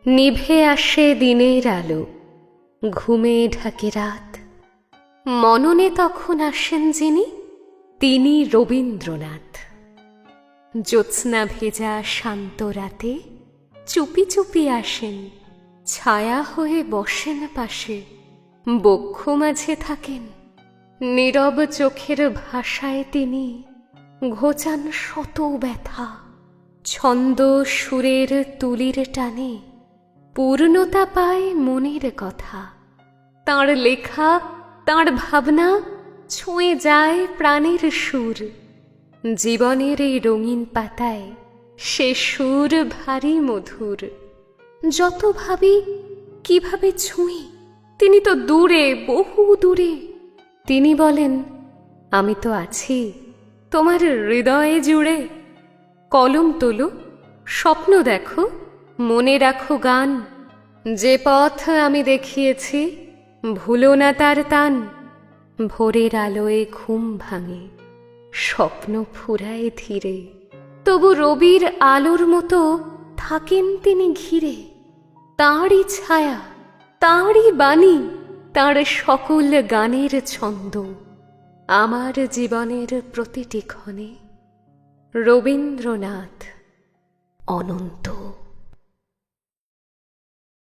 নিভে আসে দিনের আলো, ঘুমে ঢাকে রাত। মননে তখন আসেন যিনি, তিনি রবীন্দ্রনাথ। জ্যোৎস্না ভেজা শান্ত রাতে চুপি চুপি আসেন, ছায়া হয়ে বসেন পাশে, বক্ষ মাঝে থাকেন। নীরব চোখের ভাষায় তিনি ঘোচান শত ব্যথা। ছন্দ সুরের তুলির টানে পূর্ণতা পায় মনের কথা। তাঁর লেখা, তাঁর ভাবনা ছুঁয়ে যায় প্রাণের সুর। জীবনের এই রঙিন পাতায় সে সুর ভারী মধুর। যত ভাবি কিভাবে ছুঁই, তিনি তো দূরে, বহু দূরে। তিনি বলেন, আমি তো আছি তোমার হৃদয়ে জুড়ে। কলম তোলো, স্বপ্ন দেখো, মনে রাখো গান। যে পথ আমি দেখিয়েছি, ভুলো না তার টান। ভোরের আলোয় ঘুম ভাঙে, স্বপ্ন ফুরায় ধীরে, তবু রবির আলোর মতো থাকেন তিনি ঘিরে। তাঁরই ছায়া, তাঁরই বাণী, তাঁর সকল গানের ছন্দ। আমার জীবনের প্রতিটি ক্ষণে রবীন্দ্রনাথ অনন্ত।